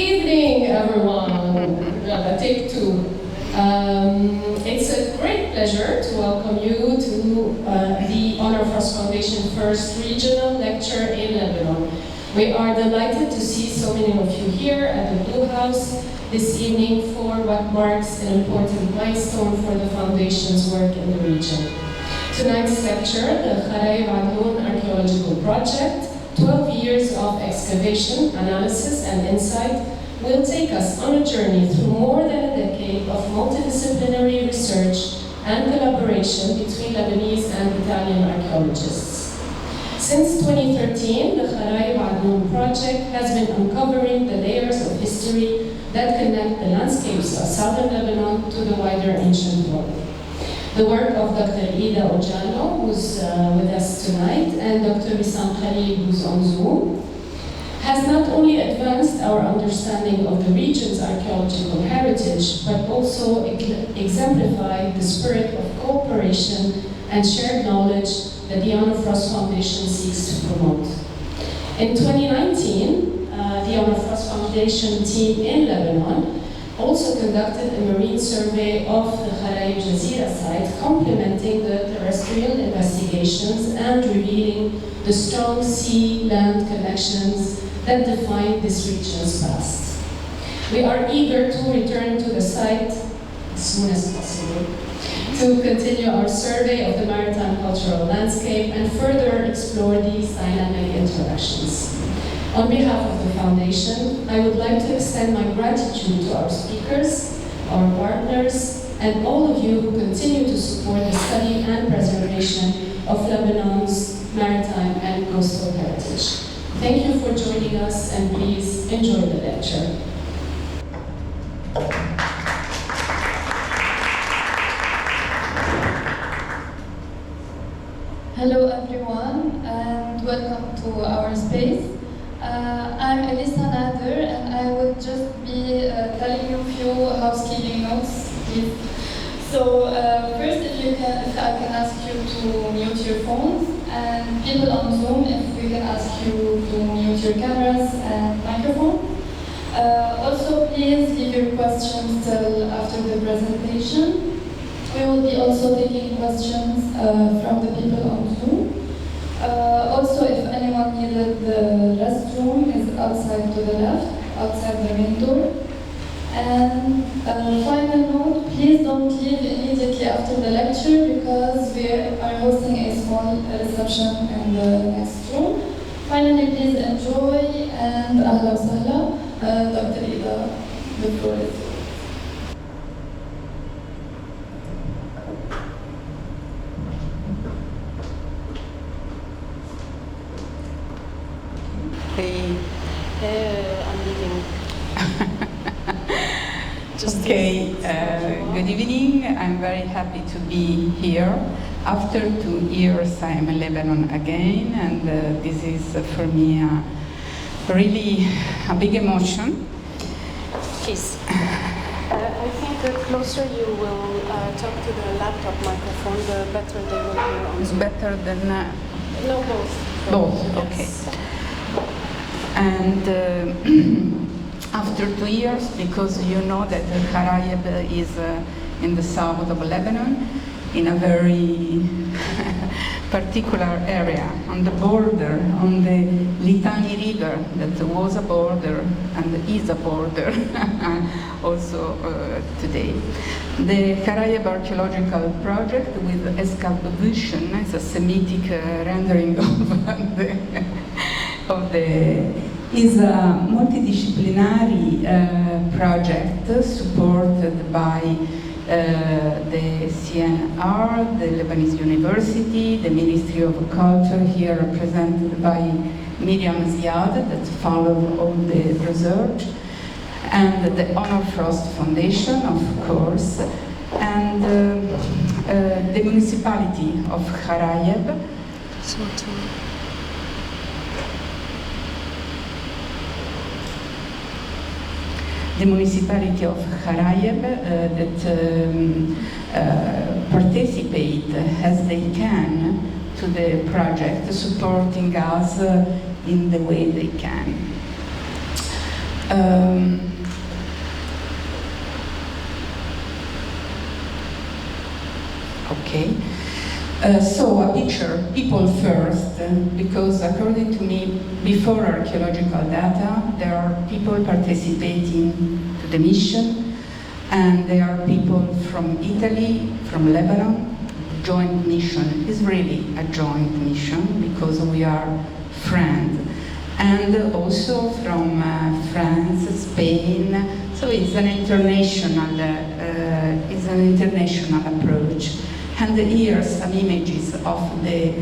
evening, everyone. Take two. It's a great pleasure to welcome you to the Honor Frost Foundation first regional lecture in Lebanon. We are delighted to see so many of you here at the Blue House this evening for what marks an important milestone for the Foundation's work in the region. Tonight's lecture, the Kharayeb Adloun Archaeological Project, 12 years of excavation, analysis, and insight, will take us on a journey through more than a decade of multidisciplinary research and collaboration between Lebanese and Italian archaeologists. Since 2013, the Kharayeb Adloun Project has been uncovering the layers of history that connect the landscapes of southern Lebanon to the wider ancient world. The work of Dr. Edmond, who's with us tonight, and Dr. Kharayeb, who's on Zoom, has not only advanced our understanding of the region's archaeological heritage, but also exemplified the spirit of cooperation and shared knowledge that the Honor Frost Foundation seeks to promote. In 2019, the Honor Frost Foundation team in Lebanon also conducted a marine survey of the Kharayeb Jazeera site, complementing the terrestrial investigations and revealing the strong sea-land connections that define this region's past. We are eager to return to the site as soon as possible to continue our survey of the maritime cultural landscape and further explore these dynamic interactions. On behalf of the Foundation, I would like to extend my gratitude to our speakers, our partners, and all of you who continue to support the study and preservation of Lebanon's maritime and coastal heritage. Thank you for joining us, and please enjoy the lecture. Hello everyone, and welcome to our space. I'm Elissa, Nader, and I will just be telling you a few housekeeping notes, please. So first, if I can ask you to mute your phones, and people on Zoom, if we can ask you to mute your cameras and microphone. Also, please leave your questions till after the presentation. We will be also taking questions from the people on Zoom. Also, if anyone needed the restroom, is outside to the left, outside the main door. And final note, please don't leave immediately after the lecture because we are hosting a small reception in the next room. Finally, please enjoy, and ahla wa sahla, Dr. Ida, the floor is yours. I'm leaving. Okay, good evening. I'm very happy to be here. After 2 years, I am in Lebanon again, and this is for me really a big emotion. Please. I think the closer you will talk to the laptop microphone, the better they will hear on Zoom. Better than... No, both. Both, okay. Yes. And after 2 years, because you know that Kharayeb is in the south of Lebanon, in a very particular area, on the border, on the Litani River, that was a border and is a border also today. The Kharayeb Archaeological Project with excavation is a Semitic rendering is a multidisciplinary project supported by the CNR, the Lebanese University, the Ministry of Culture, here represented by Miriam Ziad, that followed all the research, and the Honor Frost Foundation, of course, and the municipality of Kharayeb. The municipality of Kharayeb that participate as they can to the project, supporting us in the way they can. Okay. So a picture, people first, because according to me, before archaeological data, there are people participating to the mission, and there are people from Italy, from Lebanon. Joint mission is really a joint mission because we are friends, and also from France, Spain. So it's an international approach. And here are some images of the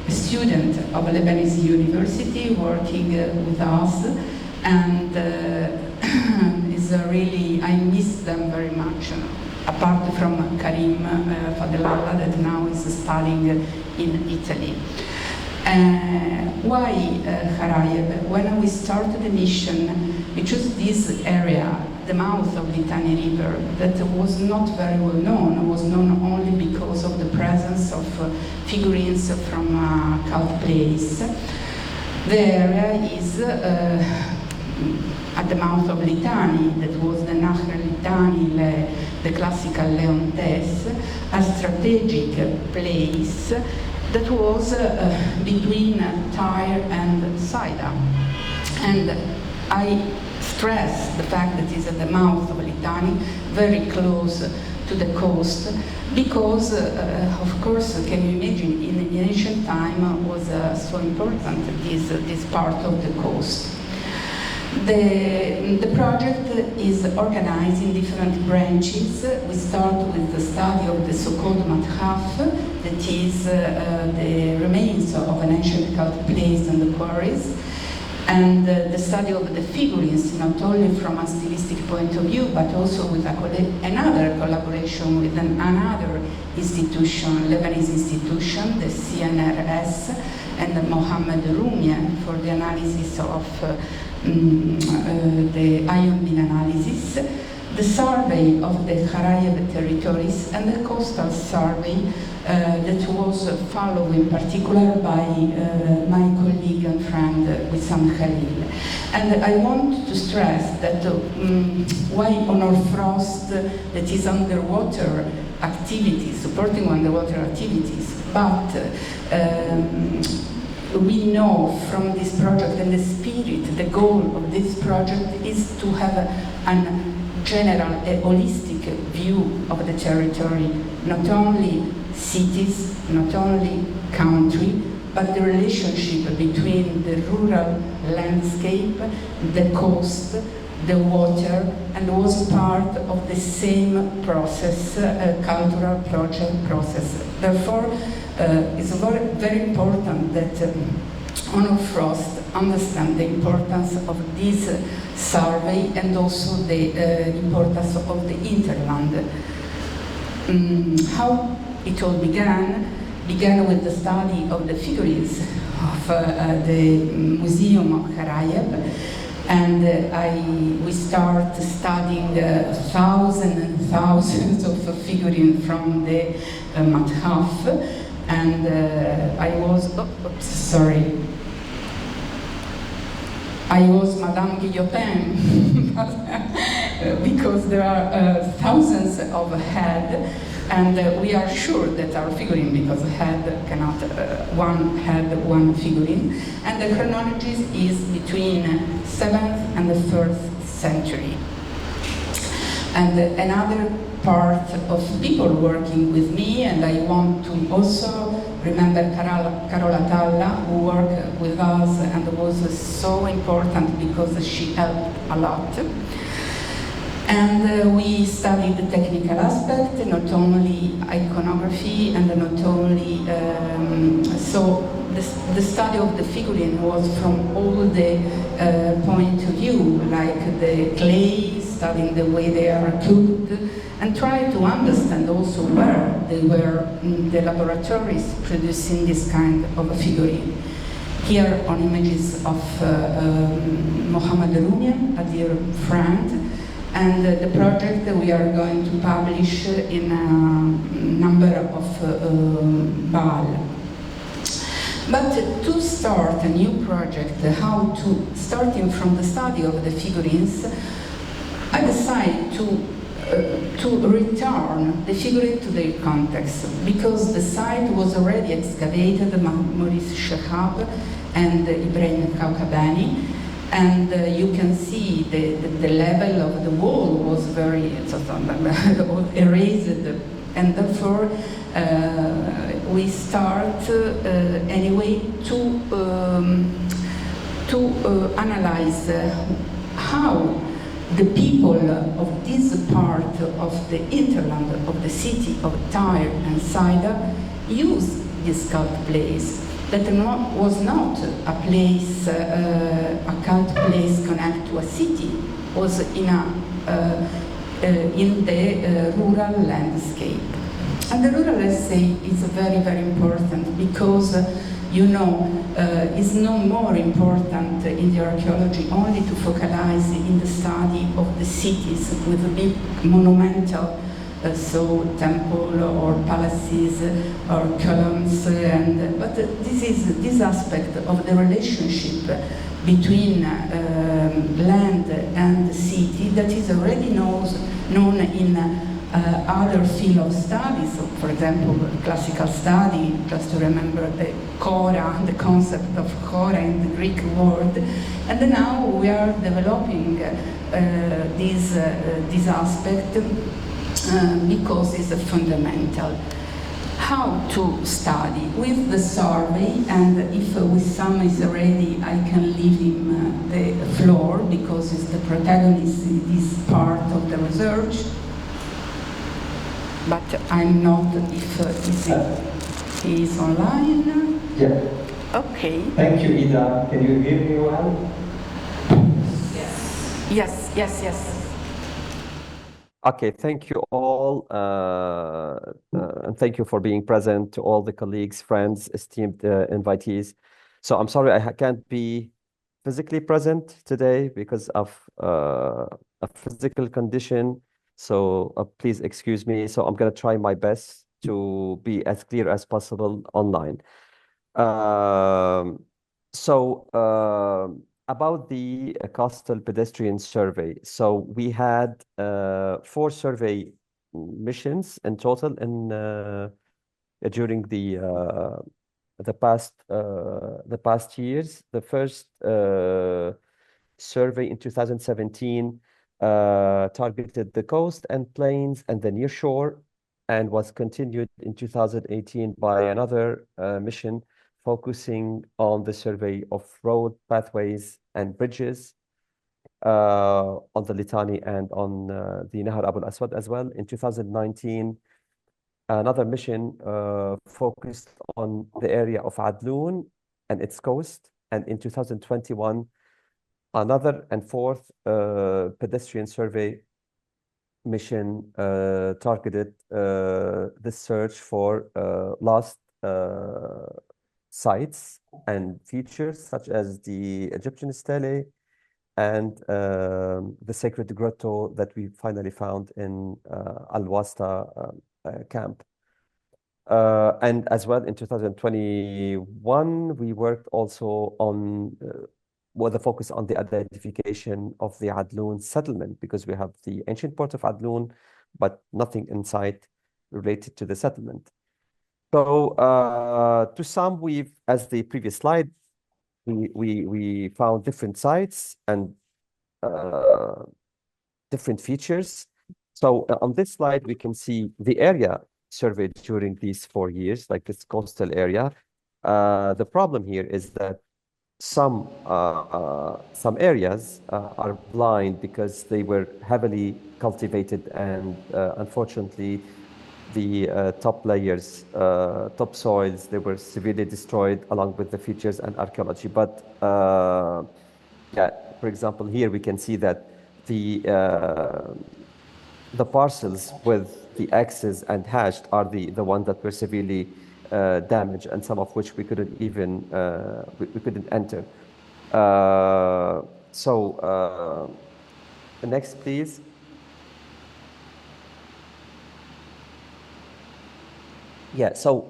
student of Lebanese University working with us, and it's really, I miss them very much, apart from Karim Fadlallah that now is studying in Italy. Why Kharayeb? When we started the mission, we chose this area, the mouth of the Litani River, that was not very well known. It was known only because of the presence of figurines from a cult place. The area is at the mouth of Litani, that was the Nahr Litani, the classical Leontes, a strategic place that was between Tyre and Sidon. And I stress the fact that it's at the mouth of Litani, very close to the coast, because, of course, can you imagine, in ancient time was so important, this part of the coast. The project is organized in different branches. We start with the study of the so-called Mathaf, that is the remains of an ancient cult place and the quarries, and the study of the figurines, not only from a stylistic point of view, but also with another collaboration with another institution, Lebanese institution, the CNRS, and Mohammed Roumian for the analysis of the ion beam analysis, the survey of the Kharayeb territories, and the coastal survey that was followed in particular by my colleague and friend Wissam Khalil. And I want to stress that why Honor Frost, that is underwater activities, supporting underwater activities, but we know from this project and the spirit, the goal of this project is to have a general, a holistic view of the territory, not only cities, not only country, but the relationship between the rural landscape, the coast, the water, and was part of the same process, cultural project process. Therefore, it's very, very important that Honor Frost understand the importance of this survey and also the importance of the interland. How it all began with the study of the figurines of the Museum of Kharayeb, and we start studying thousands and thousands of figurines from the Mathaf, and I was Madame Guillotin because there are thousands of heads, and we are sure that our figurine, because head cannot, one head, one figurine, and the chronology is between 7th and the 1st century. And another part of people working with me, and I want to also remember Carola Talla, who worked with us and was so important because she helped a lot. And we studied the technical aspect, not only iconography and not only, so the study of the figurine was from all the point of view, like the clay, studying the way they are cooked, and try to understand also where they were in the laboratories producing this kind of a figurine. Here on images of Mohammed Roumian, a dear friend, and the project that we are going to publish in a number of BAL. But to start a new project, starting from the study of the figurines, I decided to return the figurine to their context, because the site was already excavated by Maurice Shehab and Ibrahim Kaukabani, and you can see the level of the wall was very erased, and therefore we start anyway to analyze how the people of this part of the hinterland of the city of Tyre and Sidon use this cult place that was not a place, a cult place connected to a city, was in the rural landscape. And the rural landscape is very, very important because it's no more important in the archaeology only to focalize in the study of the cities with a big monumental, so temple or palaces or columns, but this aspect of the relationship between land and the city that is already known in other field of studies. So, for example, classical study, just to remember the chora, the concept of chora in the Greek word. And now we are developing this aspect because it's fundamental. How to study with the survey, and if Wissam is ready, I can leave him the floor because he's the protagonist in this part of the research. But I'm not if he is online. Yeah. Okay. Thank you, Ida. Can you hear me well? Yes. Okay, thank you all, and thank you for being present, to all the colleagues, friends, esteemed invitees. So I'm sorry I can't be physically present today because of a physical condition. So please excuse me. So I'm going to try my best to be as clear as possible online. About the coastal pedestrian survey. So we had 4 survey missions in total during the past years. The first survey in 2017 targeted the coast and plains and the near shore, and was continued in 2018 by another mission focusing on the survey of road, pathways, and bridges on the Litani and on the Nahar Abu al-Aswad as well. In 2019, another mission focused on the area of Adloun and its coast. And in 2021, another and fourth pedestrian survey mission targeted the search for lost sites and features such as the Egyptian stele and the sacred grotto that we finally found in Al-Wasta camp. And as well in 2021, we worked also on with a focus on the identification of the Adloun settlement, because we have the ancient port of Adloun, but nothing in sight related to the settlement. So to sum, as the previous slide, we found different sites and different features. So on this slide, we can see the area surveyed during these 4 years, like this coastal area. The problem here is that some areas are blind because they were heavily cultivated, and unfortunately, the top layers, topsoils, they were severely destroyed along with the features and archaeology. But yeah, for example, here we can see that the parcels with the X's and hashed are the ones that were severely damaged, and some of which we couldn't even we couldn't enter. Next, please. Yeah, so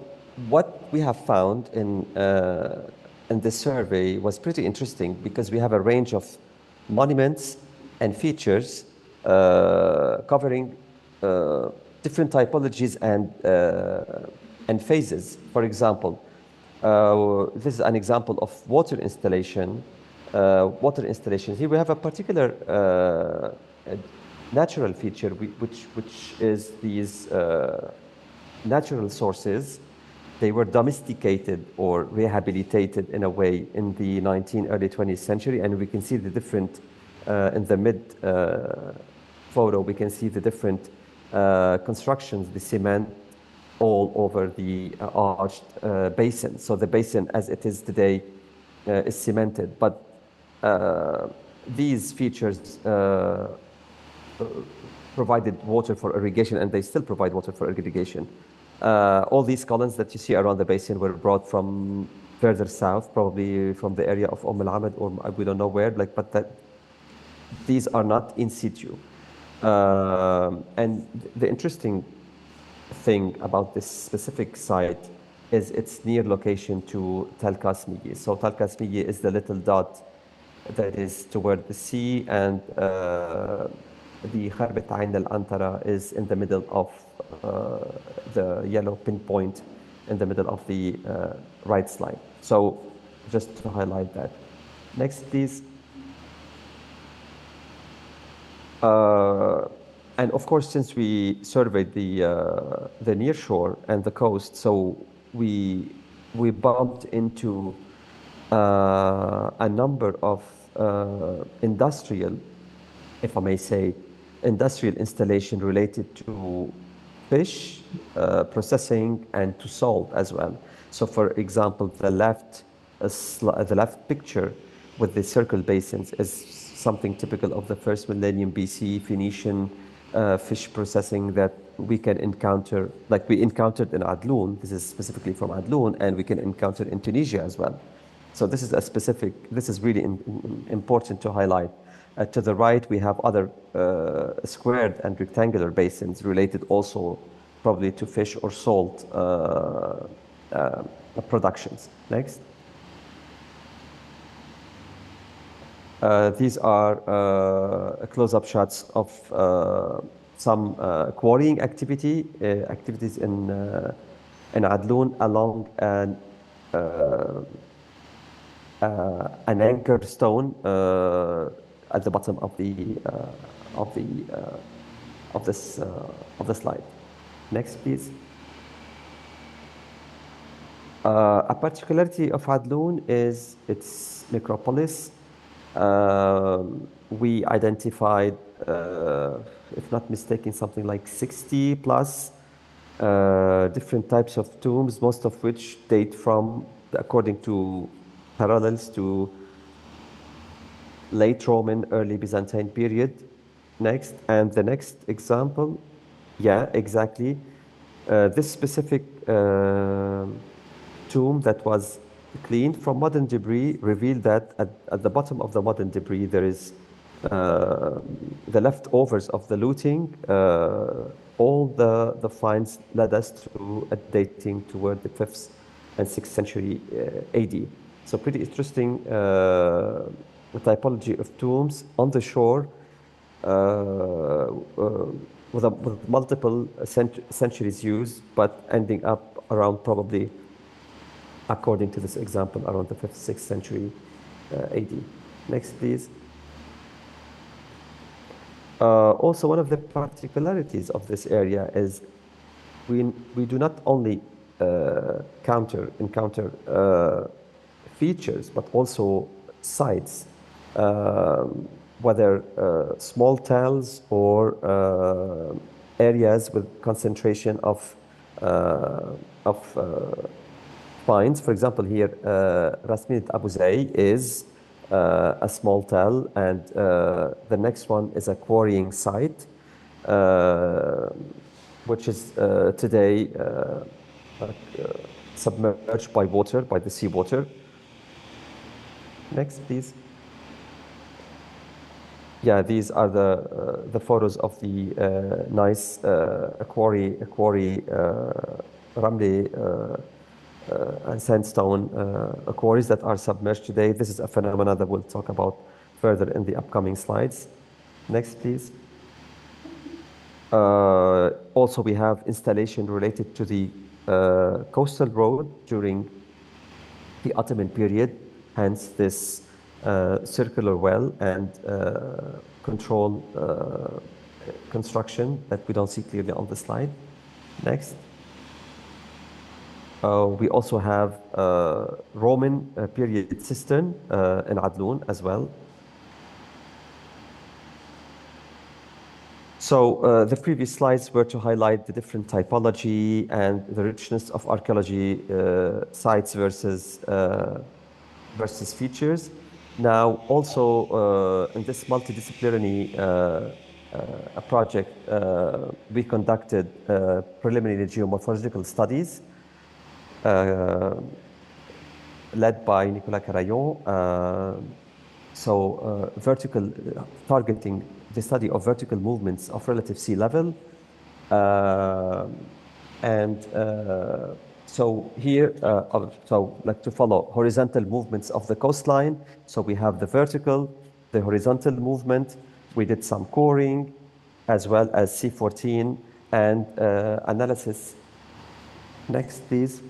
what we have found in this survey was pretty interesting because we have a range of monuments and features covering different typologies and phases. For example, this is an example of water installation. Here we have a particular natural feature, which is these natural sources. They were domesticated or rehabilitated in a way in the early 20th century, and we can see the different, in the mid photo, we can see the different constructions, the cement all over the arched basin. So the basin as it is today is cemented, but these features provided water for irrigation, and they still provide water for irrigation. All these columns that you see around the basin were brought from further south, probably from the area of Al-Ahmad, or we don't know where, but these are not in situ. And the interesting thing about this specific site is its near location to Tal Qasmiyi. So Tal Qasmiyi is the little dot that is toward the sea, and the Kharbet Ain al-Antara is in the middle of the yellow pinpoint in the middle of the right slide. So just to highlight that. Next, please. And of course, since we surveyed the near shore and the coast, so we bumped into a number of industrial, if I may say, industrial installation related to fish processing and to salt as well. So for example, the left picture with the circle basins is something typical of the first millennium BC Phoenician fish processing that we can encounter, like we encountered in Adloun. This is specifically from Adloun, and we can encounter in Tunisia as well. So this is a specific, this is really important to highlight. To the right, we have other squared and rectangular basins related also probably to fish or salt productions. Next. These are close-up shots of some quarrying activities in Adloun along an anchor stone at the bottom of the slide. Next, please. A particularity of Adloun is its necropolis. We identified, if not mistaken, something like 60 plus different types of tombs, most of which date from, according to parallels, to late Roman, early Byzantine period. Next, and the next example, yeah, exactly. This specific tomb that was cleaned from modern debris revealed that at the bottom of the modern debris there is the leftovers of the looting. All the finds led us to a dating toward the 5th and 6th century AD. So pretty interesting typology of tombs on the shore with multiple centuries used, but ending up around probably, according to this example, around the 5th, 6th century AD. Next, please. Also, one of the particularities of this area is we do not only encounter features, but also sites, whether small towns or areas with concentration of finds. For example, here, Rasminat Abu Zay is a small tell, and the next one is a quarrying site, which is today submerged by water, by the seawater. Next, please. Yeah, these are the photos of the nice quarry Ramli and sandstone quarries that are submerged today. This is a phenomenon that we'll talk about further in the upcoming slides. Next, please. Also, we have installation related to the coastal road during the Ottoman period, hence this circular well and control construction that we don't see clearly on the slide. Next. We also have Roman period cistern in Adloun as well. So the previous slides were to highlight the different typology and the richness of archaeology sites versus features. Now, also in this multidisciplinary project, we conducted preliminary geomorphological studies led by Nicolas Karayon. Vertical targeting the study of vertical movements of relative sea level. So here, like to follow horizontal movements of the coastline. So we have the vertical, the horizontal movement. We did some coring as well as C14 and analysis. Next, please.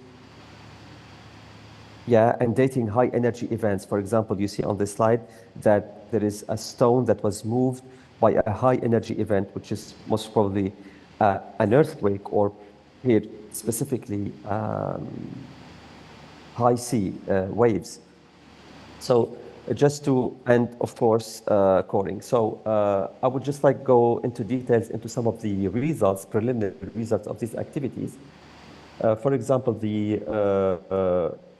Yeah, and dating high energy events. For example, you see on this slide that there is a stone that was moved by a high energy event, which is most probably an earthquake, or here specifically high sea waves. So just to, and of course, coring. So I would just like go into details into some of the results, preliminary results of these activities. For example, the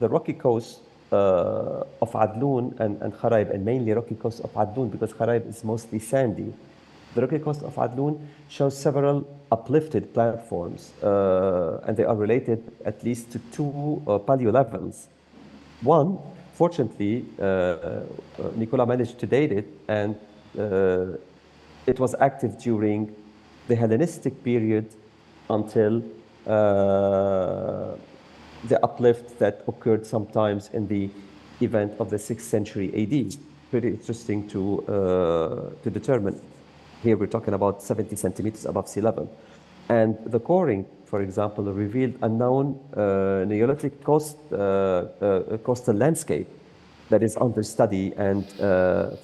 rocky coast of Adloun and Kharayeb, and mainly rocky coast of Adloun because Kharayeb is mostly sandy. The rocky coast of Adloun shows several uplifted platforms, and they are related at least to two paleo levels. One, fortunately, Nicolas managed to date it, and it was active during the Hellenistic period until the uplift that occurred sometimes in the event of the 6th century AD. Pretty interesting to determine. Here we're talking about 70 centimeters above sea level. And the coring, for example, revealed a known Neolithic coastal landscape that is under study. And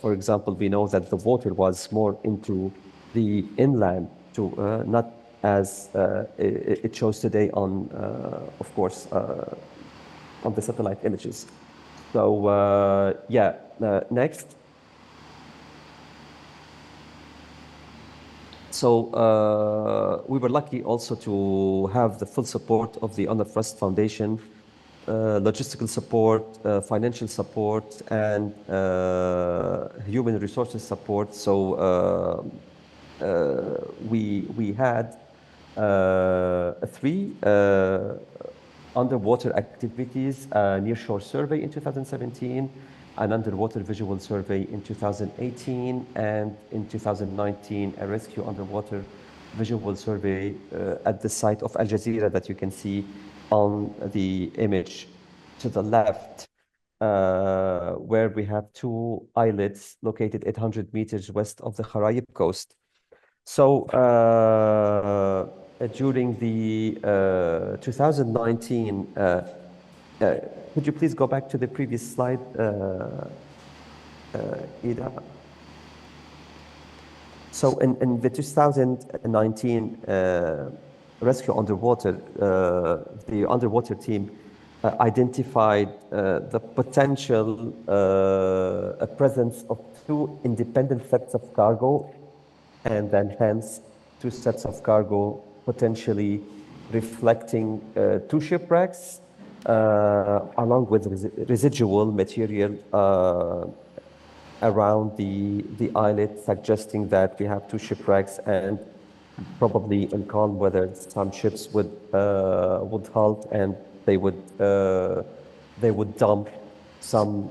for example, we know that the water was more into the inland, to not as it shows today on, of course, on the satellite images. So yeah, next. So we were lucky also to have the full support of the Honor Trust Foundation, logistical support, financial support, and human resources support. So we had 3 underwater activities, a nearshore survey in 2017, an underwater visual survey in 2018, and in 2019, a rescue underwater visual survey at the site of Al Jazeera that you can see on the image to the left, where we have 2 islets located 800 meters west of the Kharayeb coast. So during the 2019, could you please go back to the previous slide, Ida? So in the 2019 rescue underwater, the underwater team identified the potential presence of 2 independent sets of cargo, and then hence 2 sets of cargo potentially reflecting 2 shipwrecks along with residual material around the islet, suggesting that we have 2 shipwrecks, and probably in calm weather some ships would halt and they would dump some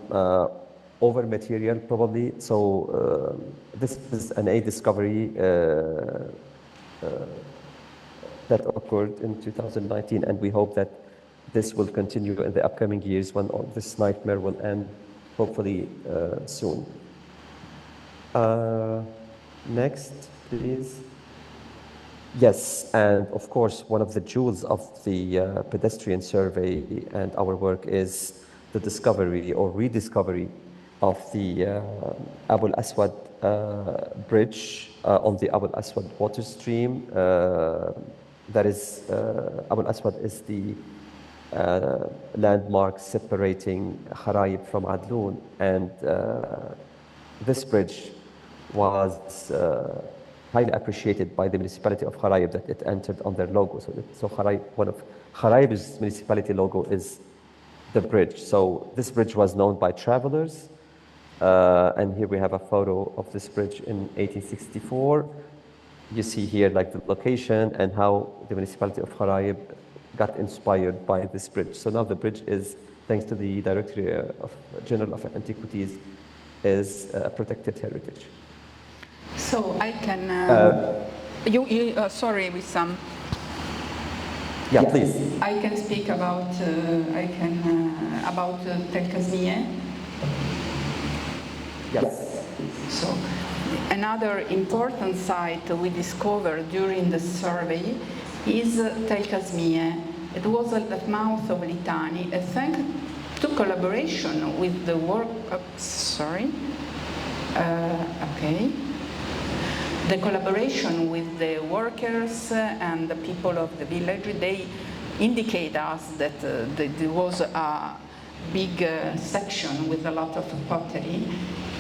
over material probably. So this is an discovery that occurred in 2019, and we hope that this will continue in the upcoming years when all this nightmare will end, hopefully soon. Next, please. Yes, and of course, one of the jewels of the pedestrian survey and our work is the discovery or rediscovery of the Abu al-Aswad bridge on the Abu al-Aswad water stream. That is, Abu al-Aswad is the landmark separating Kharayeb from Adloun, and this bridge was highly appreciated by the municipality of Kharayeb that it entered on their logo. So Kharayeb, one of Kharayeb's municipality logo is the bridge. So this bridge was known by travelers, and here we have a photo of this bridge in 1864. You see here like the location and how the municipality of Kharayeb got inspired by this bridge. So now the bridge is, thanks to the Directorate General of Antiquities, is a protected heritage. So I can, sorry, Wissam. Yeah, please. I can speak about about Tel Kazmieh. Yes. So another important site we discovered during the survey is Tel Kazmieh. It was at the mouth of Litani, thanks to collaboration with the work. The collaboration with the workers and the people of the village, they indicate us that there was a big section with a lot of pottery,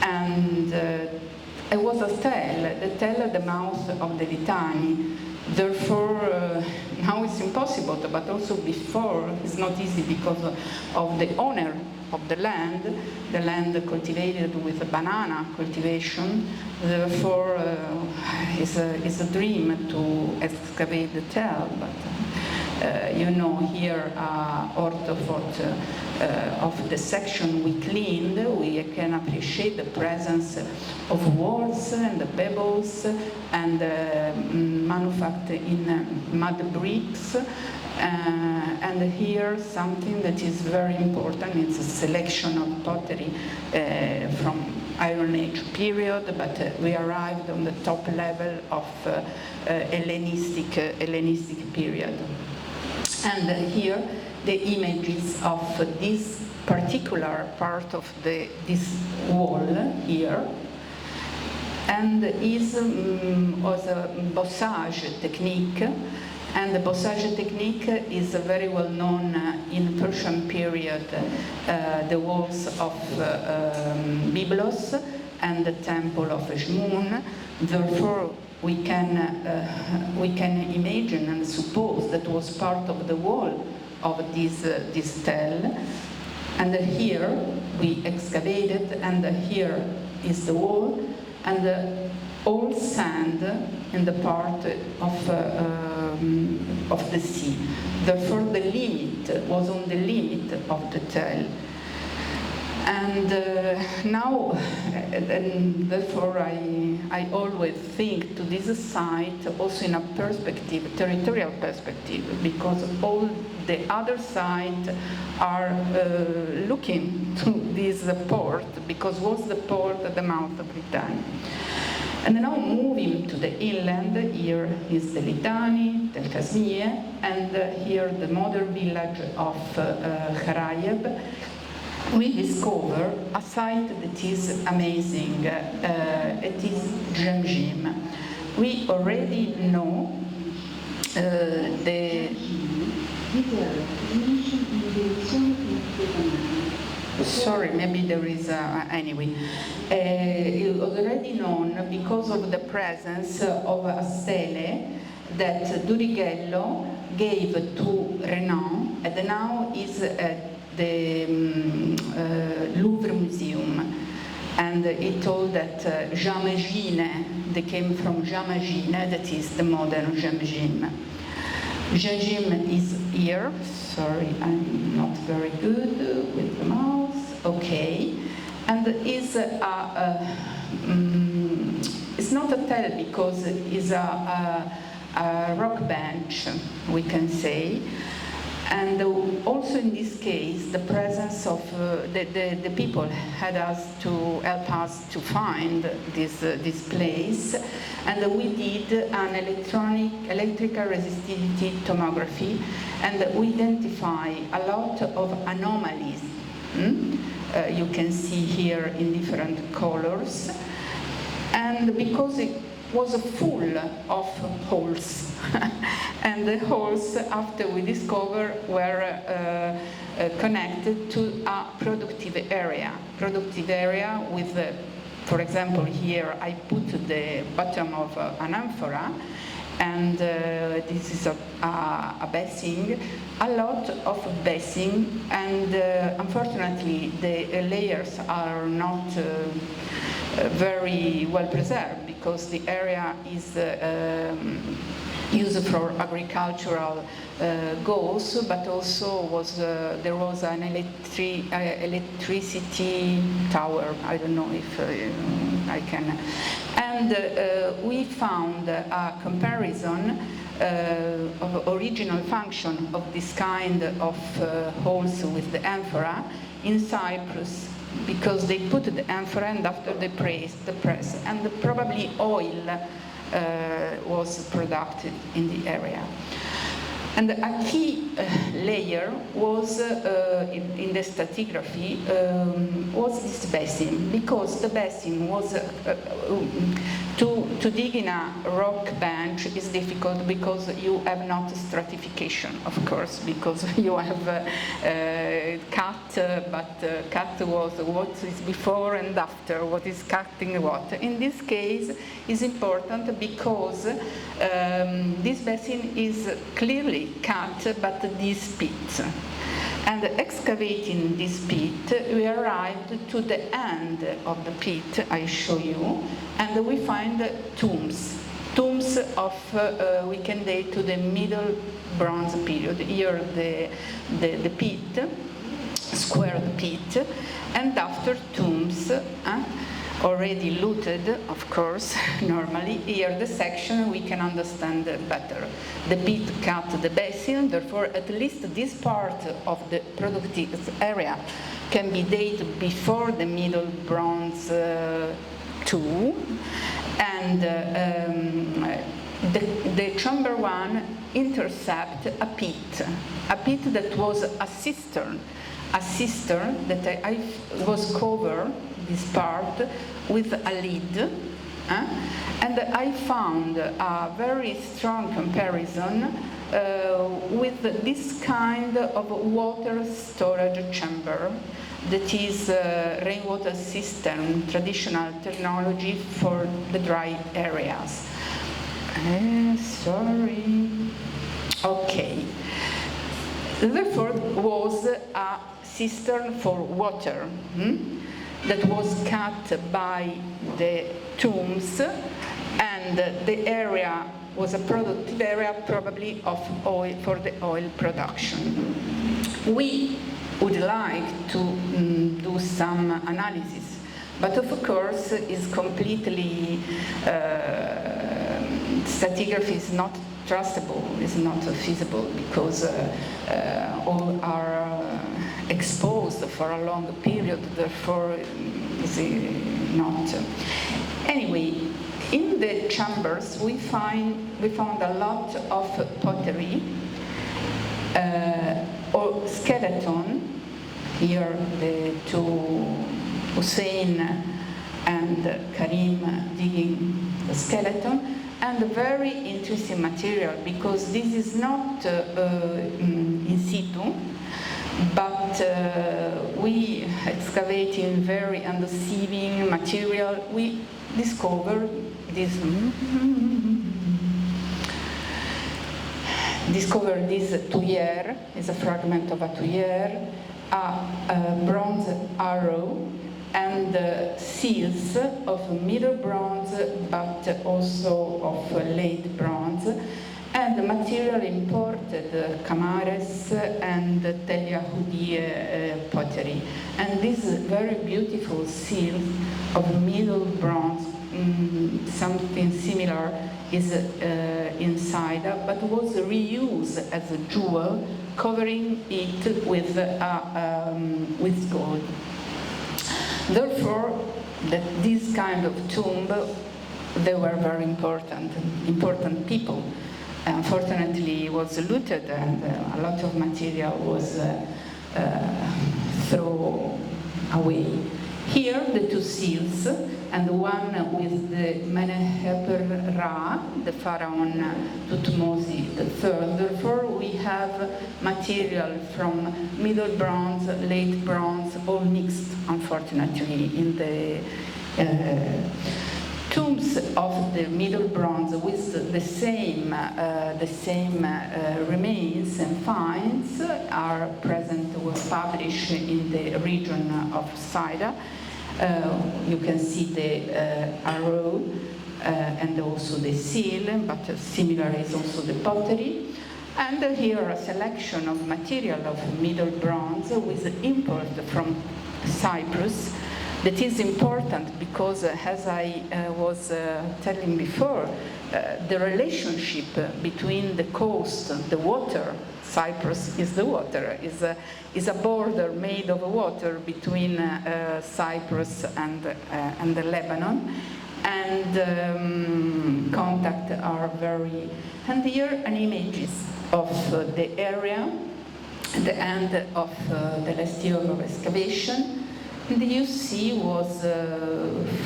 and it was a tell at the mouth of the Litani. Therefore, now it's impossible, but also before it's not easy because of the owner of the land cultivated with banana cultivation. Therefore, it's a dream to excavate the tell, but you know, here orthophoto of the section we cleaned, we can appreciate the presence of walls and the pebbles and manufactured in mud bricks. And here something that is very important, it's a selection of pottery from Iron Age period, but we arrived on the top level of Hellenistic period. And here the images of this particular part of this wall here, and is was a bossage technique. And the bossage technique is very well known in Persian period, the walls of Byblos and the temple of Edmond. Therefore, we can imagine and suppose that was part of the wall of this tell. And here we excavated, and here is the wall, and all sand in the part of the sea. Therefore, the limit was on the limit of the tell. And now, and therefore, I always think to this site also in a perspective, territorial perspective, because all the other sites are looking to this port, because was the port at the mouth of Litani. And now moving to the inland, here is the Litani, Tel Kazmieh, and here the modern village of Kharayeb. We discover a site that is amazing. It is Jamjim. We already know sorry, maybe there is anyway. It was already known because of the presence of a stele that Durighello gave to Renan, and now is at the Louvre Museum. And he told that Jamjim, they came from Jamjim, that is the modern Jamjim. Jamjim is here. Sorry, I'm not very good with the mouse. Okay. And is it's not a tell because it's a rock bench, we can say. And also in this case, the presence of the people had us to help us to find this place, and we did an electrical resistivity tomography, and we identify a lot of anomalies. You can see here in different colors, and because it was full of holes. And the holes, after we discovered, were connected to a productive area with, for example, here I put the bottom of an amphora, and this is a basin, a lot of basin, and unfortunately the layers are not very well preserved, because the area is used for agricultural goals, but also there was an electricity tower. I don't know if I can. And we found a comparison of original function of this kind of holes with the amphora in Cyprus, because they put the amphora and after they press, and probably oil was produced in the area. And a key layer was in the stratigraphy was this basin, because the basin was to dig in a rock bench is difficult, because you have not stratification, of course, because you have cut, but cut was what is before and after, what is cutting what. In this case, is important because this basin is clearly cut, but this pit. And excavating this pit, we arrived to the end of the pit, I show you, and we find tombs of, we can date to the Middle Bronze period. Here the pit, squared pit, and after tombs, already looted, of course, normally. Here the section we can understand better. The pit cut the basin, therefore at least this part of the productive area can be dated before the Middle Bronze II. And the chamber one intercept a pit that was a cistern that I was covered, this part, with a lid, and I found a very strong comparison with this kind of water storage chamber that is rainwater system, traditional technology for the dry areas. Okay. Therefore, was a cistern for water that was cut by the tombs, and the area was a productive area, probably of oil, for the oil production. We would like to do some analysis, but of course is completely stratigraphy is not trustable, is not feasible, because all are exposed for a long period, therefore is not. Anyway, in the chambers we found a lot of pottery or skeleton. Here the two Hussein and Karim digging the skeleton, and a very interesting material, because this is not in situ, but we excavating very undeceiving material. We discovered this tuyere, is a fragment of a tuyere, a bronze arrow, and seals of Middle Bronze, but also of late Bronze, and material imported, Camares and Tel Yahudi pottery. And this very beautiful seal of Middle Bronze, something similar is inside, but was reused as a jewel, covering it with gold. Therefore, this kind of tomb, they were very important people. Unfortunately, it was looted and a lot of material was thrown away. Here, the two seals, and the one with the Meneheper Ra, the pharaoh Thutmose III. Therefore, we have material from Middle Bronze, Late Bronze, all mixed, unfortunately, in the tombs of the Middle Bronze with the same remains and finds are present, was published in the region of Sidon. You can see the arrow and also the seal, but similar is also the pottery. And here a selection of material of Middle Bronze with import from Cyprus. That is important because, as I was telling before, the relationship between the coast, the water, Cyprus is the water, is a border made of water between Cyprus and the Lebanon, and contact are very. And here an images of the area, the end of the last year of excavation. And you see was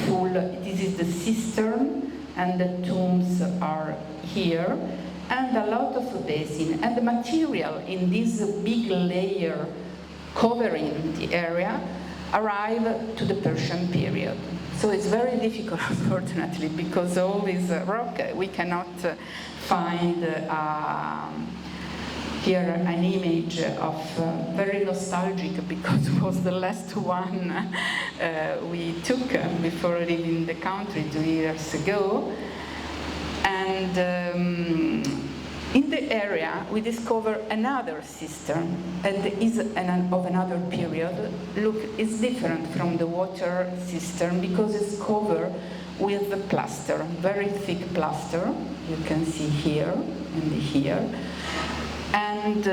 full. This is the cistern, and the tombs are here. And a lot of basin, and the material in this big layer covering the area arrive to the Persian period. So it's very difficult, unfortunately, because all this rock, we cannot find here an image of very nostalgic, because it was the last one we took before leaving the country 2 years ago. And in the area, we discover another cistern, and is of another period. Look, it's different from the water cistern because it's covered with the plaster, very thick plaster. You can see here and here. And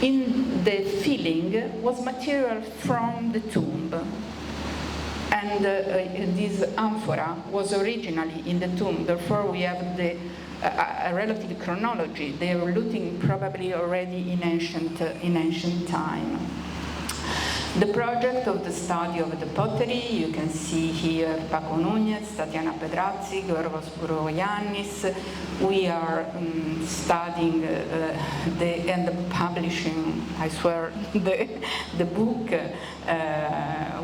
in the filling was material from the tomb. And this amphora was originally in the tomb. Therefore, we have a relative chronology. They were looting probably already in ancient time. The project of the study of the pottery, you can see here Paco Núñez, Tatiana Pedrazzi, Gorgos Buroyannis. We are studying and publishing, I swear, the book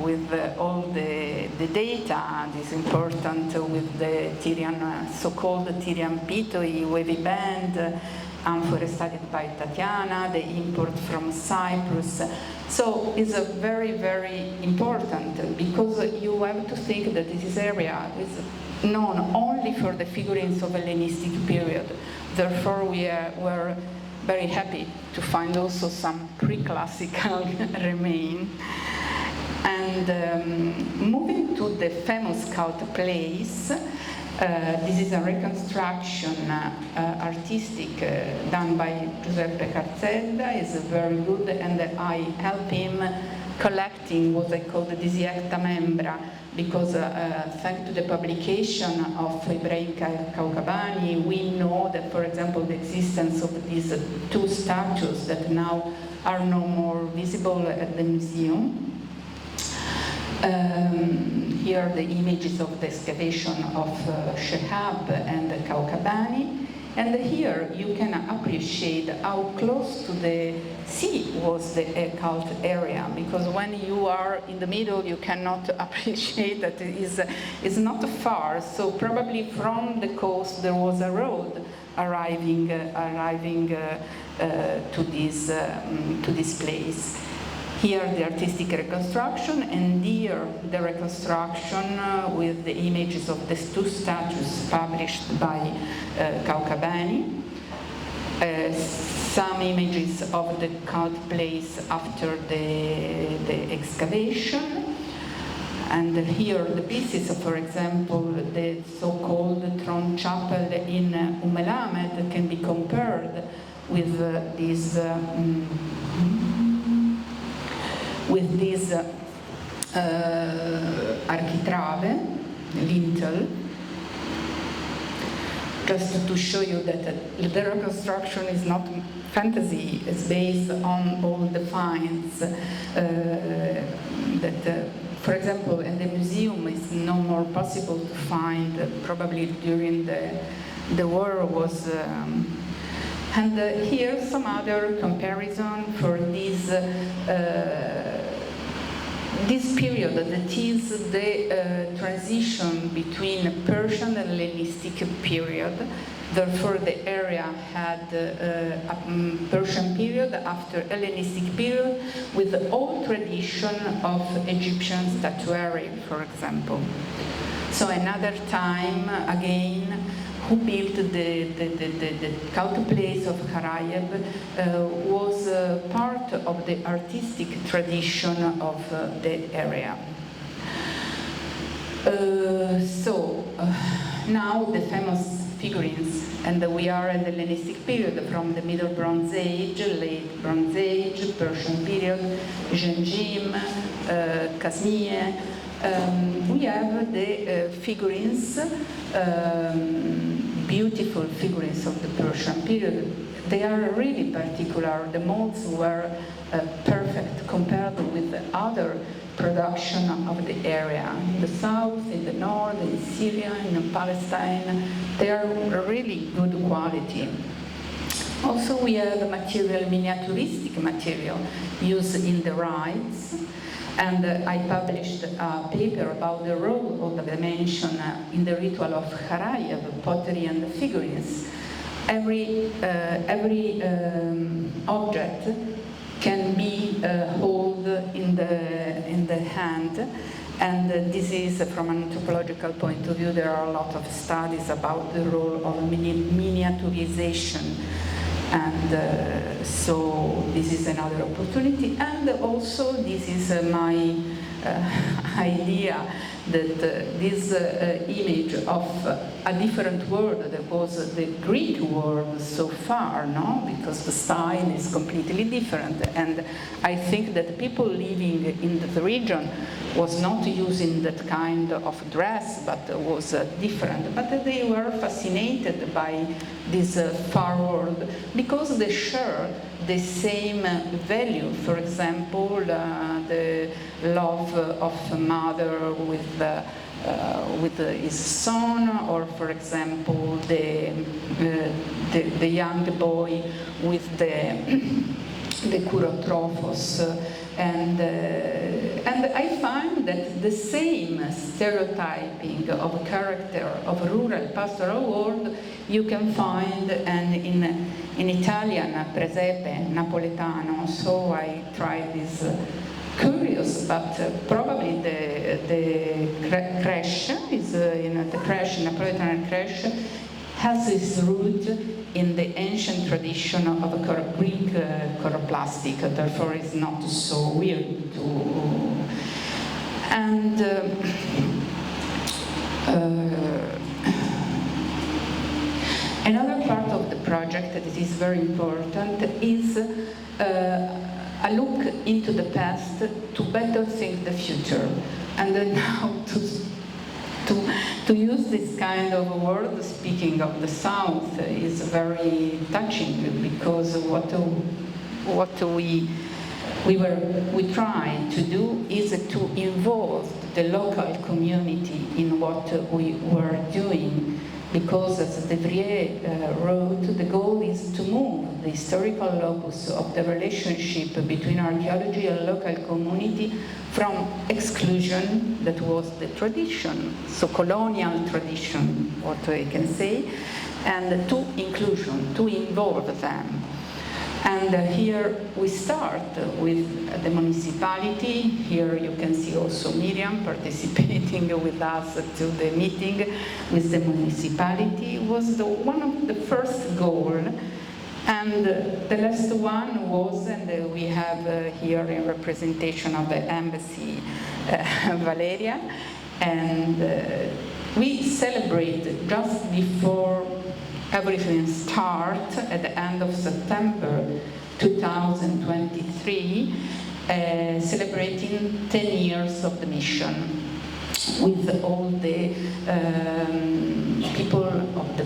with all the data. This is important with the Tyrian, so-called Tyrian Pitoi, wavy band, amphora studied by Tatiana, the import from Cyprus. So it's a very, very important, because you have to think that this area is known only for the figurines of Hellenistic period. Therefore, we were very happy to find also some pre-classical remain. And moving to the famous Scout Place, this is a reconstruction artistic done by Giuseppe Carzella. It's very good, and I help him collecting what I call the Disiecta Membra, because thanks to the publication of Ibrahim Kaukabani, we know that, for example, the existence of these two statues that now are no more visible at the museum. Here are the images of the excavation of Shehab and Kaukabani. And here you can appreciate how close to the sea was the cult area, because when you are in the middle, you cannot appreciate that it is not far. So probably from the coast there was a road arriving to this place. Here the artistic reconstruction, and here the reconstruction with the images of the two statues published by Kaukabani. Some images of the cult place after the excavation. And here the pieces, for example, the so-called throne chapel in El Ahmed can be compared with this architrave, lintel, just to show you that the reconstruction is not fantasy. It's based on all the finds that, for example, in the museum it's no more possible to find, probably during the war was, and here some other comparison for this period, that is the transition between Persian and Hellenistic period. Therefore, the area had a Persian period after Hellenistic period with the old tradition of Egyptian statuary, for example. So another time, again, who built the cult place of Kharayeb was part of the artistic tradition of the area. Now the famous figurines, and we are in the Hellenistic period, from the Middle Bronze Age, Late Bronze Age, Persian period, Gengim, Kazmie. We have the figurines, beautiful figurines of the Persian period. They are really particular. The molds were perfect compared with the other production of the area. In the south, in the north, in Syria, in Palestine, they are really good quality. Also, we have material, miniaturistic material used in the rites. And I published a paper about the role of the dimension in the ritual of Kharayeb, pottery and figurines. Every object can be held in the hand, and this is from an anthropological point of view. There are a lot of studies about the role of miniaturization. And so this is another opportunity, and also this is my idea that this image of a different world that was the Greek world so far, no? Because the style is completely different, and I think that people living in the region was not using that kind of dress, but was different. But they were fascinated by this far world because they share the same value. For example, the love of a mother with his son, or for example, the young boy with the Kurotrophos, and I find that the same stereotyping of character of rural pastoral world you can find in Italian, presepe, Napoletano. So I tried this curious, but probably the creche is the creche, Napoletan creche, has its root in the ancient tradition of Greek choroplastic. Therefore, it's not so weird to. And another part of the project that is very important is a look into the past to better think the future. And then now to use this kind of word, speaking of the South, is very touching, because what we try to do is to involve the local community in what we were doing. Because, as Devrier wrote, the goal is to move the historical locus of the relationship between archaeology and local community from exclusion, that was the tradition, so colonial tradition, what I can say, and to inclusion, to involve them. And here we start with the municipality. Here you can see also Miriam participating with us to the meeting with the municipality. It was one of the first goals. And the last one was, and we have here in representation of the embassy, Valeria, and we celebrate just before everything starts at the end of September 2023, celebrating 10 years of the mission, with all the people of the,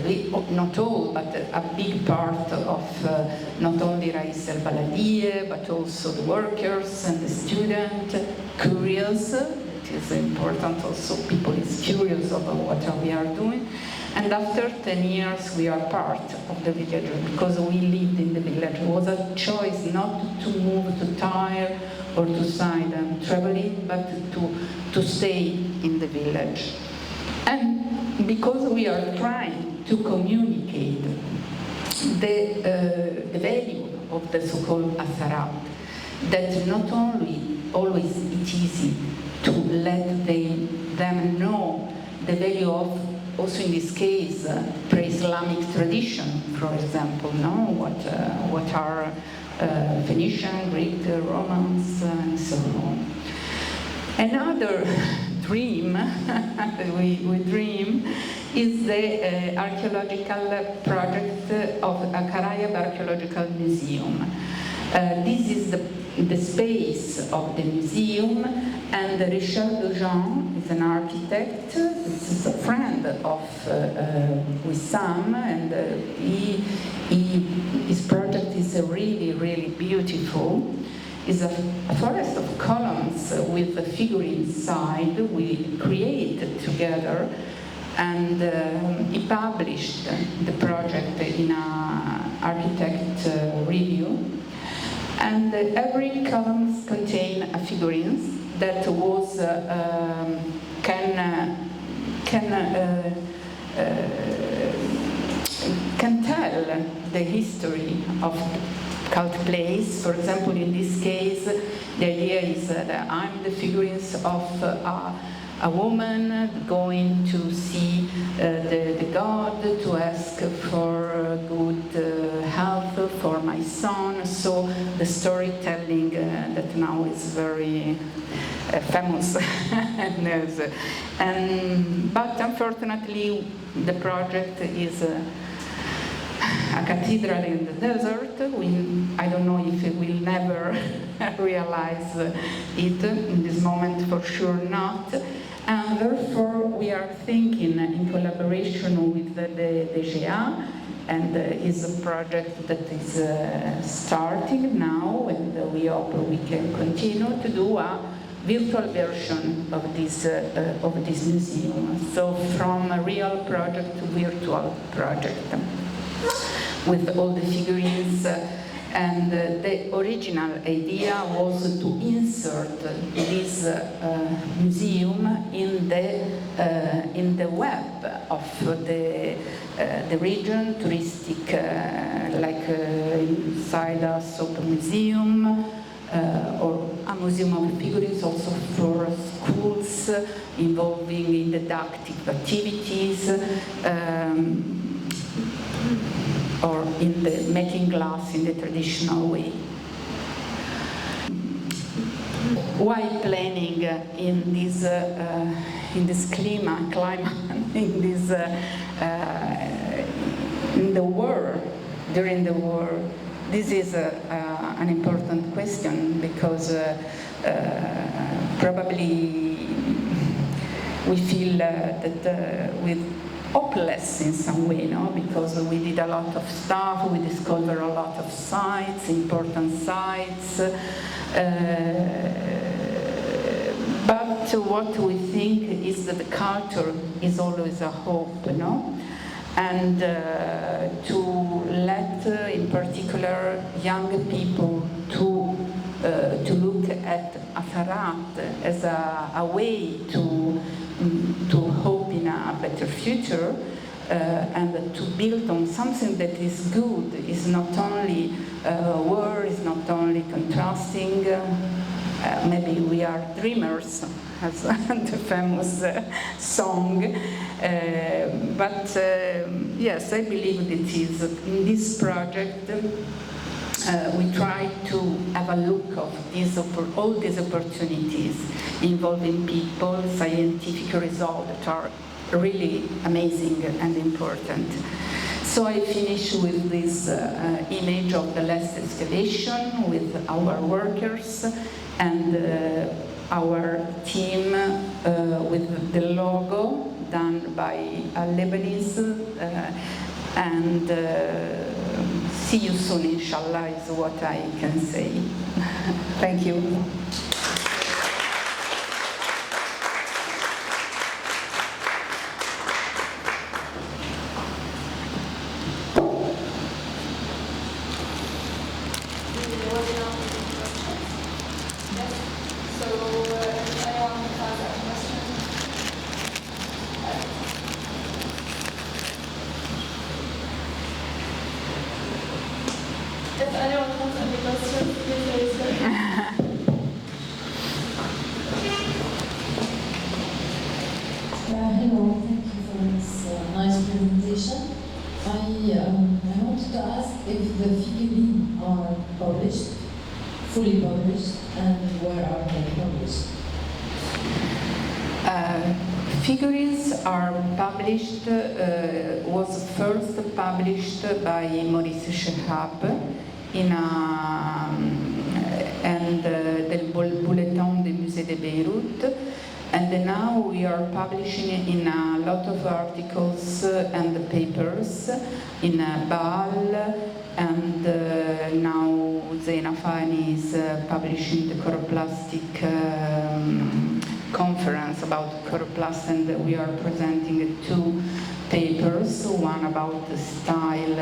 not all, but a big part of not only Rais El Baladiyeh, but also the workers and the students, curious. It is important also, people is curious about what we are doing. And after 10 years, we are part of the village because we lived in the village. It was a choice not to move to Tyre or to Sidon, traveling, but to stay in the village. And because we are trying to communicate the value of the so-called Atharat, that not only always it's easy to let them know the value of, also in this case, pre-Islamic tradition, for example, no? What are Phoenician, Greek, Romans, and so on. Another dream we dream is the archaeological project of a Kharayeb Archaeological Museum. This is the space of the museum, and Richard Dejean is an architect. This is a friend of Wissam, and his project is really, really beautiful. It's a forest of columns with a figure inside we created together, and he published the project in an architect review. And every column contains a figurine that was can tell the history of the cult place. For example, in this case, the idea is that I'm the figurines of a woman going to see the god, to ask for good health for my son. So the storytelling that now is very famous. But unfortunately, the project is a cathedral in the desert. I don't know if we will never realize it in this moment, for sure not. And therefore, we are thinking in collaboration with the DGA, and is a project that is starting now, and we hope we can continue to do a virtual version of this museum. So from a real project to virtual project, with all the figurines. And the original idea was to insert this museum in the web of the region, touristic, like inside a soap museum, or a museum of figurines, also for schools involving in didactic activities, or in the making glass in the traditional way. Why planning in this climate, in this in the war, during the war? This is an important question, because probably we feel that with hopeless in some way, no? Because we did a lot of stuff, we discovered a lot of sites, important sites, but what we think is that the culture is always a hope, no? And to let, in particular, young people to look at Atharat as a way to hope in a better future, and to build on something that is good, is not only war, is not only contrasting. Maybe we are dreamers, as the famous song. But yes, I believe it is in this project we try to have a look of all these opportunities involving people, scientific results that are really amazing and important. So I finish with this image of the last excavation with our workers and our team with the logo done by a Lebanese and see you soon, inshallah, is what I can say. Thank you. Hello, thank you for this nice presentation. I wanted to ask if the figurines are published, fully published, and where are they published? Figurines are published, was first published by Maurice Shehab in the Bulletin des Musées de Beyrouth. And now we are publishing in a lot of articles and papers in Baal, and now Zainafani is publishing the choroplastic conference about choroplast, and we are presenting two papers, one about the style,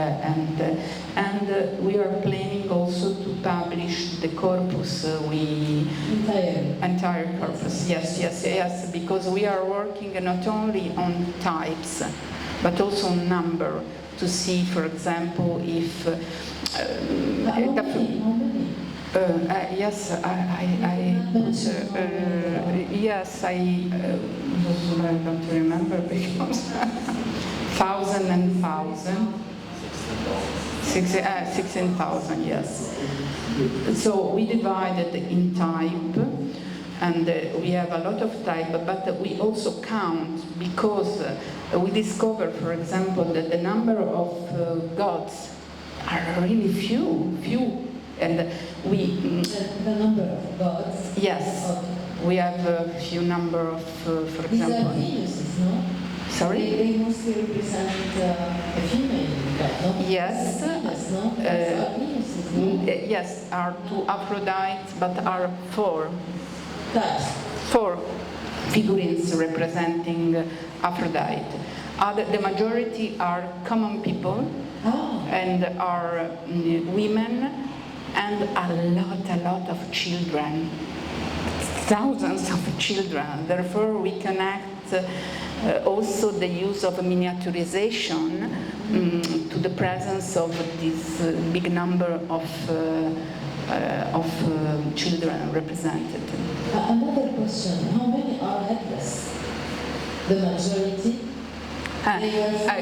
and we are planning also to publish the corpus, entire corpus, yes, because we are working not only on types, but also on number, to see, for example, if yes, I don't remember because 1,000 and 1,000, 16,000, yes. So we divided in type, and we have a lot of type, but we also count because we discover, for example, that the number of gods are really few, and we... The number of gods? Yes. Okay. We have a few number of, for example... These are Venuses, no? Sorry? They mostly represent a female god, no? Yes. Venus, no? Venuses, no? Yes, are two Aphrodites, but are four. Types. Four figurines representing Aphrodite. The majority are common people, and are women, and a lot of children. Thousands of children. Therefore, we connect also the use of miniaturization to the presence of this big number of children represented. Another question: how many are headless? The majority.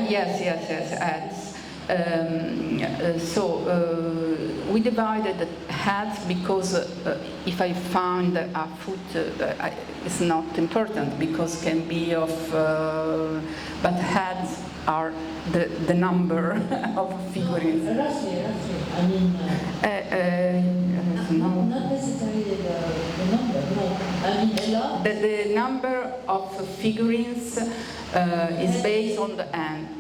Yes. We divided heads because if I found a foot, it's not important because can be of, but heads are the number of figurines. Roughly. I mean, not necessarily the number. No, I mean a lot. The number of figurines is based on the ends.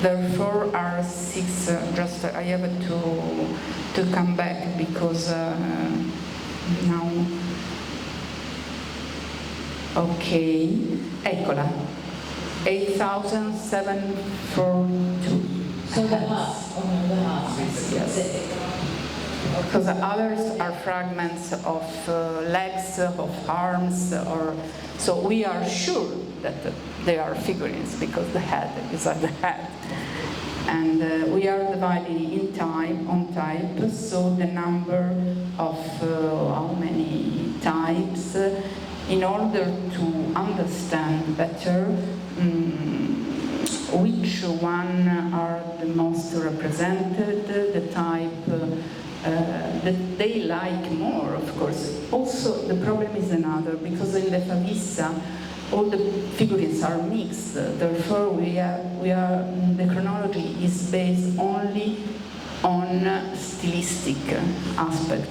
Therefore, are 6. Just I have to come back because now. Okay, eccola. 8,742. So the half. The half. Yes. Because the others are fragments of legs, of arms, or so we are sure that they are figurines because the head is at the head. And we are dividing in time, on type, so the number of how many types, in order to understand better which one are the most represented, the type that they like more, of course. Also, the problem is another, because in the Favissa, all the figurines are mixed. Therefore, the chronology is based only on stylistic aspect,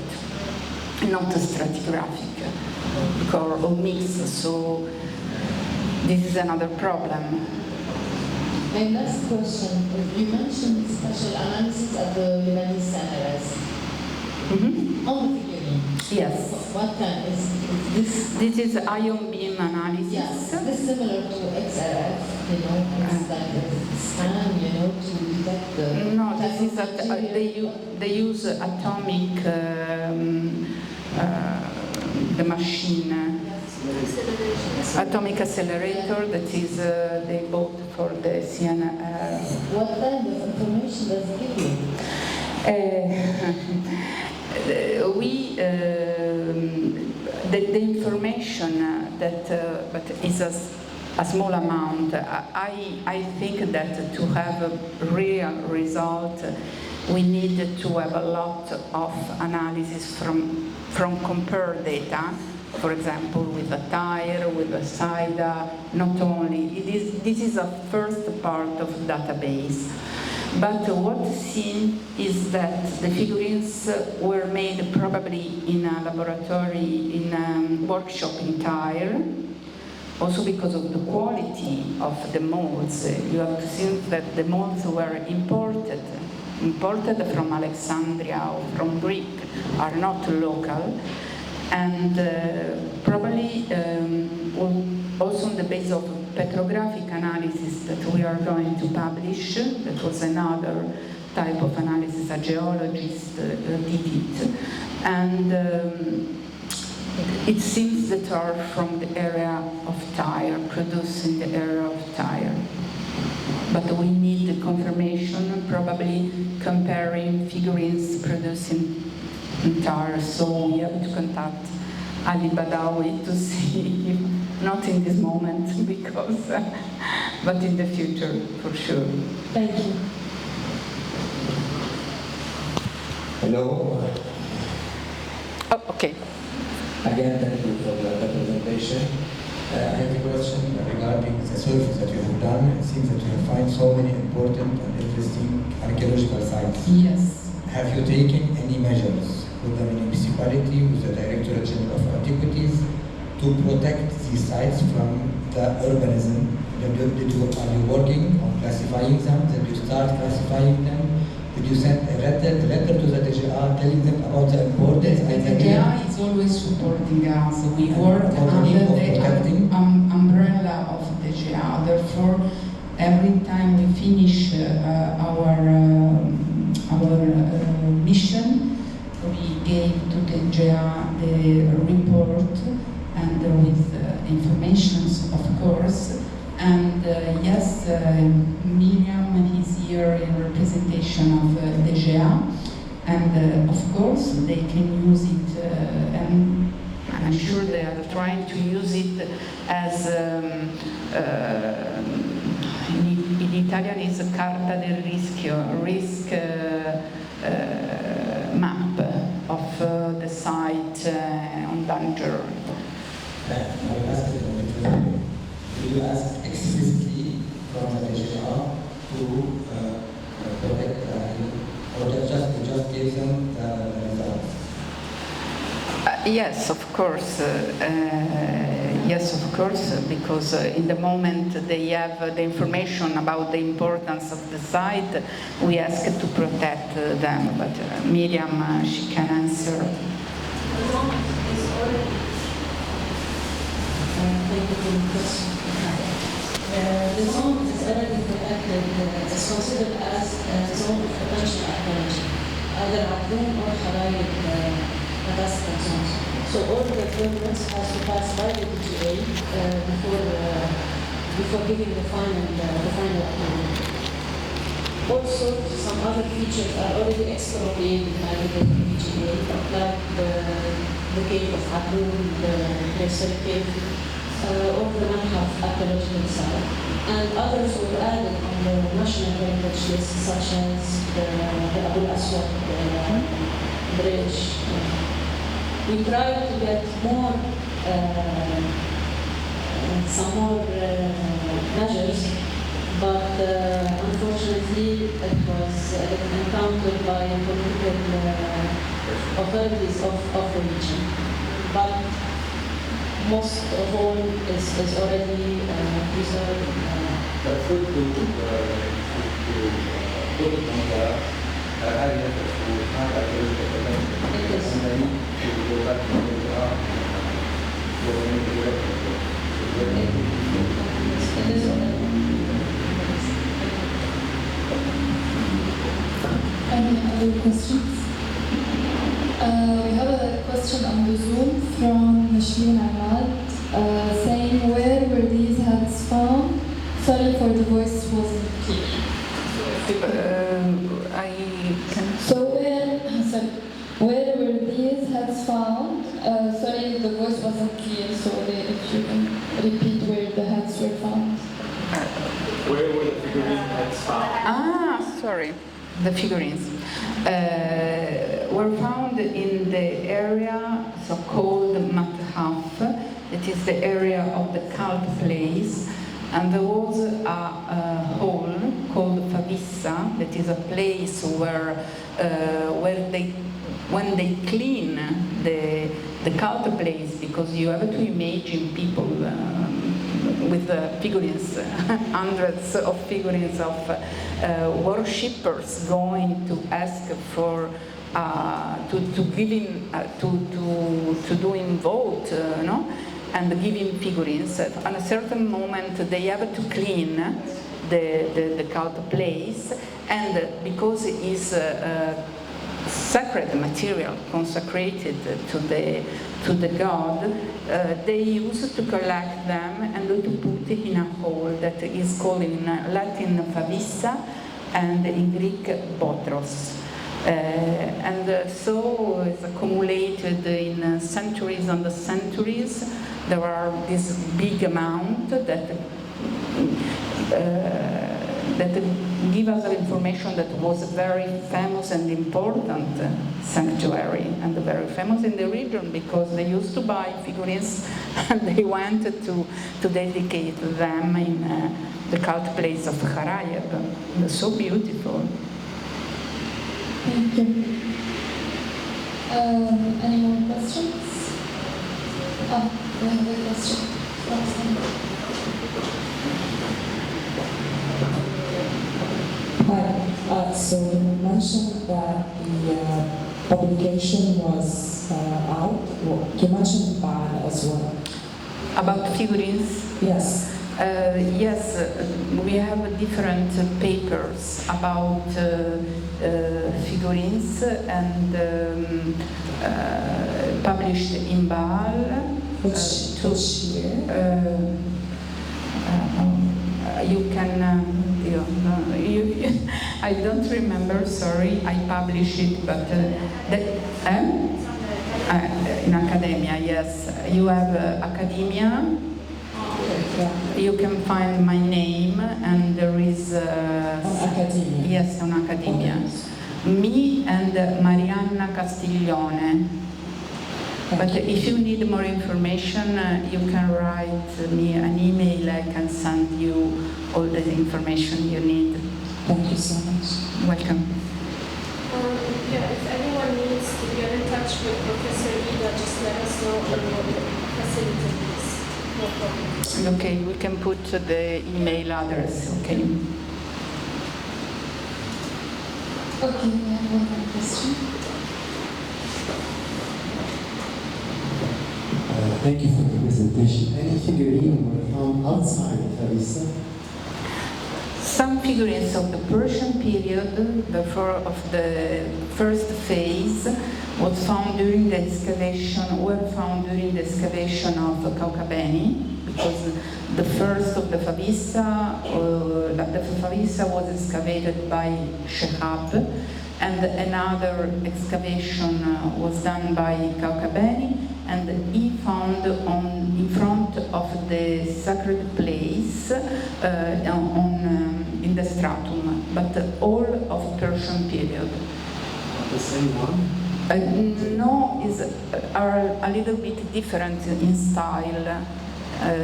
not stratigraphic, or mixed. So this is another problem. My last question, you mentioned special analysis at the Lebanese centers. On the figurine. Yes. What kind is this? This is ion beam analysis. Yes, this is similar to XRF, it's like a scan, to detect the... No, this is they use atomic, the machine, atomic accelerator that is they bought for the CNR. What kind of information does it give you? The information but is a small amount. I think that to have a real result, we need to have a lot of analysis from compared data. For example, with a tire, with a SIDA, not only. This is a first part of the database. But what's seen is that the figurines were made probably in a laboratory, in a workshop in Tyre, also because of the quality of the molds. You have to think that the molds were imported from Alexandria or from Greek, are not local, and probably also on the basis of petrographic analysis that we are going to publish. That was another type of analysis a geologist did it. And it seems that are from the area of Tyre, produced in the area of Tyre. But we need the confirmation, probably comparing figurines produced in Tyre. So we have to contact Ali Badawi to see if not in this moment, because, but in the future, for sure. Thank you. Hello. Oh, okay. Again, thank you for the presentation. I have a question regarding the survey that you have done. It seems that you have found so many important and interesting archaeological sites. Yes. Have you taken any measures with the municipality, with the Directorate General of Antiquities, to protect these sites from the urbanism? Are you working on classifying them? Did you start classifying them? Did you send a letter to the DGA telling them about the importance? The DGA is always supporting us. We work under the umbrella of DGA. Therefore, every time we finish our mission, we gave to the DGA the report and with information, of course. And yes, Miriam is here in representation of DGA, and of course they can use it, and I'm sure they are trying to use it as, in Italian is a carta del rischio, risk map of the site on danger. Will you ask explicitly from the DGA to protect or just give them the results? Yes, of course. Yes, of course, because in the moment they have the information about the importance of the site, we ask to protect them. But Miriam, she can answer. The zone is already protected, is considered as a zone of potential archaeology, either Adloun or Kharayeb cadastral zones. So all the permits has to pass by the DGA before giving the final approval. Also, some other features are already expropriated by the DGA, like the cave of Adloun, the Prehistoric cave, or the Manhaf archaeological site, and others were added on the national heritage list, such as the Abu Aswad bridge. We tried to get more some more measures, but unfortunately it was encountered by political authorities of the region. But most of all is already preserved. That's good to put it on the area to have archaeological collection. It is. And then to go back to where they are It is already. Any other questions? We have a question on the Zoom from Nashmin Ahmad saying, where were these hats found? Sorry for the voice wasn't clear. I can. So where were these hats found? Sorry, the voice wasn't clear, so if you can repeat where the hats were found. Where were the figurine heads found? Sorry. The figurines were found in the area so-called Mathaf. It is the area of the cult place, and there was a hole called Favissa. That is a place where when they clean the cult place, because you have to imagine people with figurines, hundreds of figurines of worshippers going to ask for to give him to do him vote, no, and give him figurines. At a certain moment, they have to clean the cult place, and because it is sacred material consecrated to the god, they used to collect them and to put in a hole that is called in Latin Favissa and in Greek Botros. So it's accumulated in centuries and centuries. There are this big amount that give us information that was a very famous and important sanctuary, and very famous in the region because they used to buy figurines and they wanted to dedicate them in the cult place of Kharayeb. It's so beautiful. Thank you. Any more questions? We have a question. Hi. So you mentioned that the publication was out. Well, you mentioned ban as well. About figurines? Yes. Yes, we have different papers about figurines and published in Baal. Which year? You can, I don't remember, sorry, I published it, but in academia, yes. You have academia. You can find my name, and there is... on academia? Yes, on academia. Okay. Me and Marianna Castiglione. But if you need more information, you can write me an email. I can send you all the information you need. Thank you so much. Welcome. If anyone needs to get in touch with Professor Ida, just let us know and we'll facilitate this. No problem. Okay, we can put the email address, okay? Okay, we have one more question. Thank you for the presentation. Any figurines were found outside of Elissa? Some figurines of the Persian period, of the first phase, were found during the excavation of Kaukabeni, because the first of the Favissa was excavated by Shehab, and another excavation was done by Kaukabeni, and he found in front of the sacred place in the stratum, but all of Persian period. The same one? No, are a little bit different in style.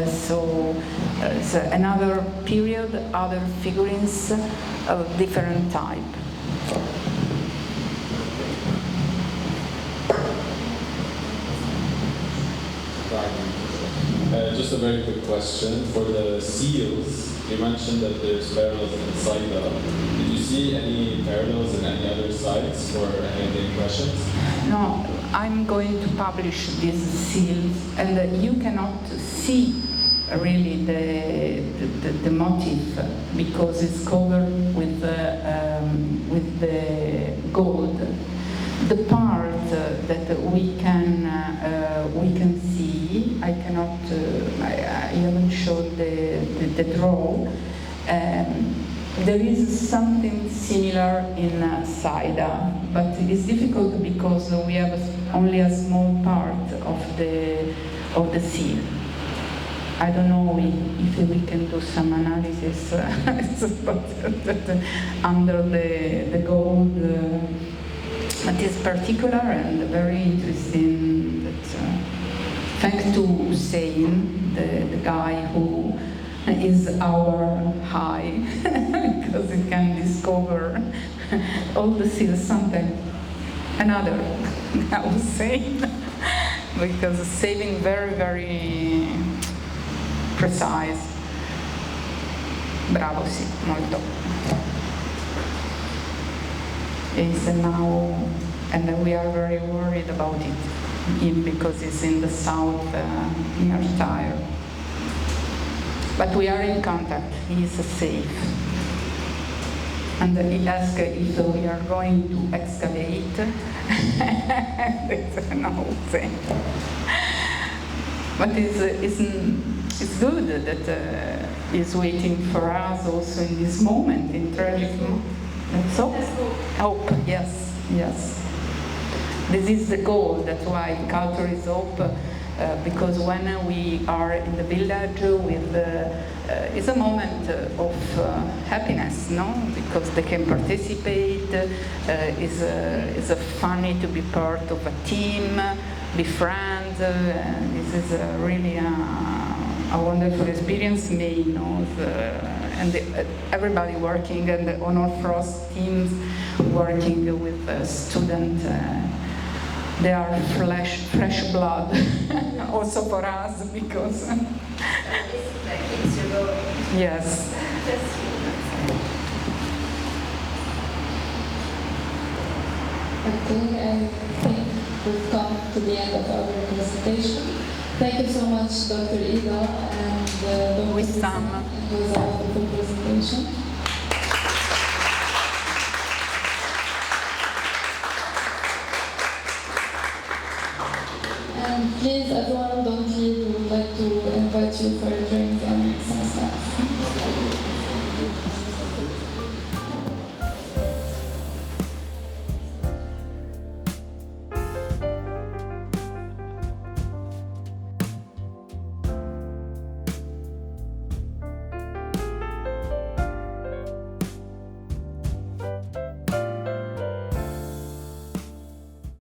So it's another period, other figurines of different type. Just a very quick question. For the seals, you mentioned that there's parallels in Saida. Did you see any parallels in any other sites or any of the impressions? No, I'm going to publish these seals, and you cannot see really the motif because it's covered with the gold. The part that we can see, I cannot, I haven't shown the draw. There is something similar in Saida, but it's difficult because we have only a small part of the seal. I don't know if we can do some analysis under the gold. It is particular and very interesting. That, thanks to Hussein, the guy who is our eye, because he can discover all the seals something. Another, I would say, because saving very, very precise. Bravo, sì, molto. It's now, and we are very worried about it, because it's in the south near Tyre. But we are in contact, he is safe. And he asked if we are going to excavate. It's no thing. But it's good that he's waiting for us also in this moment, in tragic moment. So, hope, yes, yes. This is the goal, that's why culture is hope, because when we are in the village with it's a moment of happiness, no? Because they can participate, it's funny to be part of a team, be friends, this is really a wonderful experience, me, you know, and everybody working, and the Honor Frost teams working with students. They are fresh blood, also for us, because... Yes. Okay, I think we've come to the end of our presentation. Thank you so much, Dr. Ida and Dr. Wissam. It was a wonderful presentation. And please, everyone, don't leave. We would like to invite you for a drink